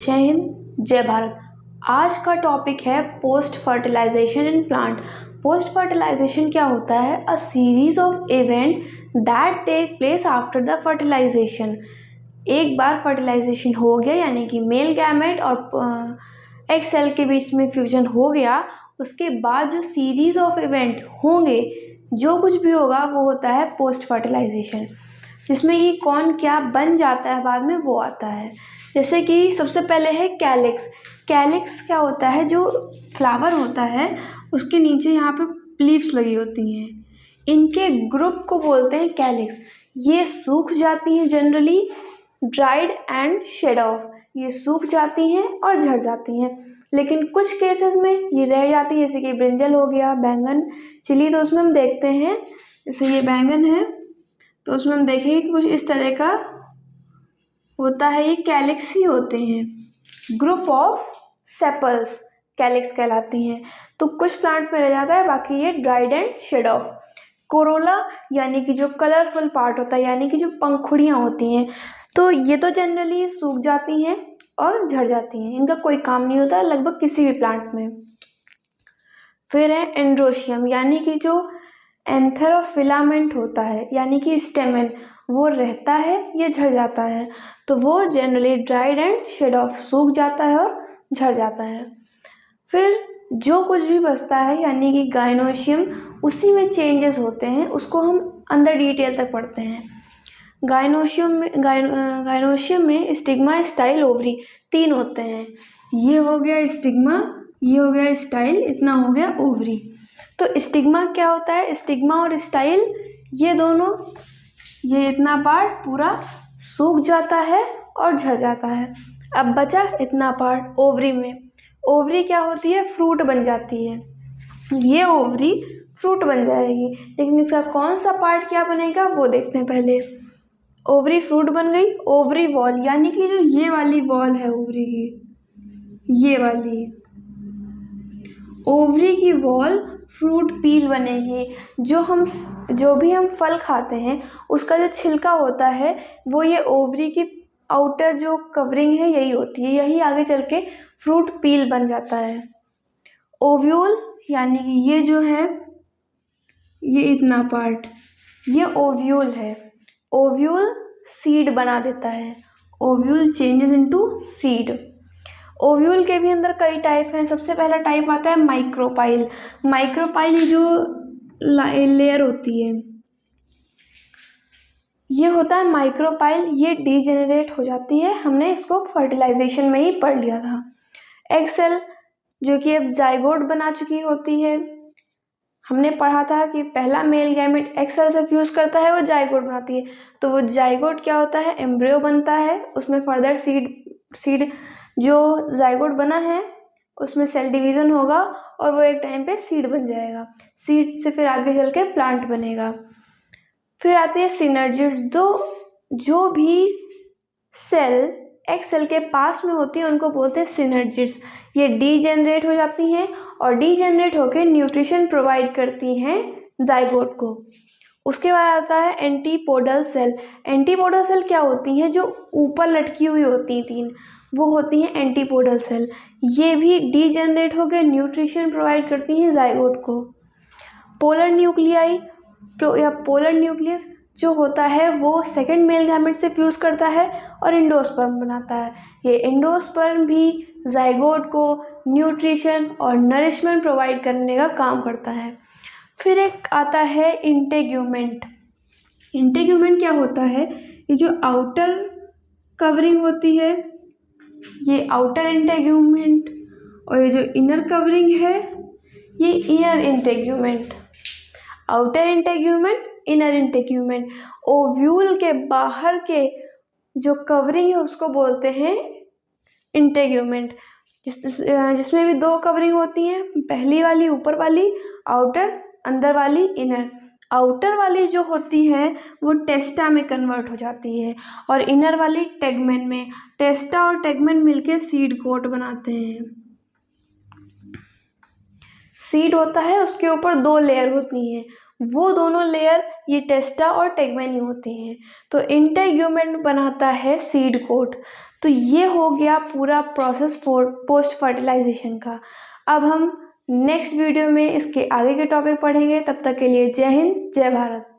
जय हिंद, जय भारत। आज का टॉपिक है post fertilization in plant. Post fertilization क्या होता है? A series of event that take place after the fertilization. एक बार फर्टिलाइजेशन हो गया यानी कि मेल गैमेट और एग सेल के बीच में फ्यूजन हो गया, उसके बाद जो सीरीज ऑफ इवेंट होंगे, जो कुछ भी होगा वो होता है पोस्ट फर्टिलाइजेशन, जिसमें कि कौन क्या बन जाता है बाद में वो आता है। जैसे कि सबसे पहले है कैलिक्स। कैलिक्स क्या होता है? जो फ्लावर होता है उसके नीचे यहाँ पे लीव्स लगी होती हैं, इनके ग्रुप को बोलते हैं कैलिक्स। ये सूख जाती हैं generally, dried and shed off. ये सूख जाती हैं और झड़ जाती हैं, लेकिन कुछ केसेस में ये रह जाती है, जैसे कि ब्रिंजल हो गया, बैंगन, चिली। तो उसमें हम देखते हैं, जैसे ये बैंगन है तो उसमें हम देखेंगे कि कुछ इस तरह का होता है, ये कैलिक्स ही होते हैं। ग्रुप ऑफ सेपल्स कैलिक्स कहलाती हैं। तो कुछ प्लांट में रह जाता है, बाकी ये dried and shed off. Corolla यानी कि जो कलरफुल पार्ट होता है, यानी कि जो पंखुड़ियाँ होती हैं, तो ये तो जनरली सूख जाती हैं और झड़ जाती हैं, इनका कोई काम नहीं होता लगभग किसी भी प्लांट में। फिर है एंड्रोशियम, यानी कि जो एंथर और फिलामेंट होता है, यानी कि स्टेमन, वो रहता है, ये झड़ जाता है, तो वो generally dried and shed off, सूख जाता है और झड़ जाता है। फिर जो कुछ भी बचता है यानी कि गाइनोशियम, उसी में चेंजेस होते हैं, उसको हम अंदर डिटेल तक पढ़ते हैं। गाइनोशियम में स्टिग्मा, स्टाइल, ओवरी 3 होते हैं। ये हो गया स्टिग्मा, ये हो गया स्टाइल, इतना हो गया ओवरी। तो स्टिग्मा क्या होता है? स्टिग्मा और स्टाइल ये दोनों, ये इतना पार्ट पूरा सूख जाता है और झड़ जाता है। अब बचा इतना पार्ट ओवरी में। ओवरी क्या होती है? फ्रूट बन जाती है। ये ओवरी फ्रूट बन जाएगी, लेकिन इसका कौन सा पार्ट क्या बनेगा वो देखते हैं पहले। ओवरी फ्रूट बन गई। ओवरी वॉल, यानी कि जो ये वाली वॉल है ओवरी की, ये वाली ओवरी की वॉल फ्रूट पील बनेगी। जो भी हम फल खाते हैं उसका जो छिलका होता है वो ये ओवरी की आउटर जो कवरिंग है यही होती है, यही आगे चल के फ्रूट पील बन जाता है। ओव्यूल, यानी कि ये जो है, ये इतना पार्ट, ये ओव्यूल है। ओव्यूल सीड बना देता है। Ovule changes into seed. Ovule के भी अंदर कई टाइप हैं। सबसे पहला टाइप आता है माइक्रोपाइल। माइक्रोपाइल ये जो लेयर होती है, ये होता है माइक्रोपाइल, ये डीजेनरेट हो जाती है। हमने इसको फर्टिलाइजेशन में ही पढ़ लिया था। एग सेल जो कि अब जाइगोट बना चुकी होती है, हमने पढ़ा था कि पहला मेल गैमेट एग सेल से फ्यूज करता है, वो जाइगोट बनाती है। तो वो जाइगोट क्या होता है? एम्ब्रियो बनता है, उसमें फर्दर सीड जो जाइगोट बना है उसमें सेल डिवीज़न होगा और वो एक टाइम पे सीड बन जाएगा। सीड से फिर आगे चल के प्लांट बनेगा। फिर आते हैं सिनर्जिड्स। जो भी सेल एग सेल के पास में होती है उनको बोलते हैं सिनर्जिड्स। ये डीजेनरेट हो जाती हैं और डीजेनरेट होकर न्यूट्रिशन प्रोवाइड करती हैं जाइगोट को। उसके बाद आता है एंटीपोडल सेल। एंटीपोडल सेल क्या होती हैं? जो ऊपर लटकी हुई होती हैं 3, वो होती हैं एंटीपोडल सेल। ये भी डीजेनरेट होकर न्यूट्रिशन प्रोवाइड करती हैं जाइगोट को। पोलर न्यूक्लियाई या पोलर न्यूक्लियस जो होता है वो सेकंड मेल गैमेट से फ्यूज करता है और एंडोस्पर्म बनाता है। ये एंडोस्पर्म भी जाइगोट को न्यूट्रिशन और नरिशमेंट प्रोवाइड करने का काम करता है। फिर एक आता है इंटेग्यूमेंट। इंटेग्यूमेंट क्या होता है? ये जो आउटर कवरिंग होती है, ये आउटर इंटेग्यूमेंट, और ये जो इनर कवरिंग है ये inner integument. Outer integument, inner integument. Ovule के बाहर के जो कवरिंग है उसको बोलते हैं इंटेग्यूमेंट, जिसमें भी 2 कवरिंग होती हैं। पहली वाली ऊपर वाली आउटर, अंदर वाली इनर। आउटर वाली जो होती है वो टेस्टा में कन्वर्ट हो जाती है और इनर वाली टेगमेन में। टेस्टा और टेगमेन मिलके सीड कोट बनाते हैं। सीड होता है, उसके ऊपर 2 लेयर होती हैं, वो दोनों लेयर ये टेस्टा और टेगमेनी होती हैं। तो इंटेग्यूमेंट बनाता है सीड कोट। तो ये हो गया पूरा प्रोसेस पोस्ट फर्टिलाइजेशन का। अब हम नेक्स्ट वीडियो में इसके आगे के टॉपिक पढ़ेंगे। तब तक के लिए जय हिंद, जय भारत।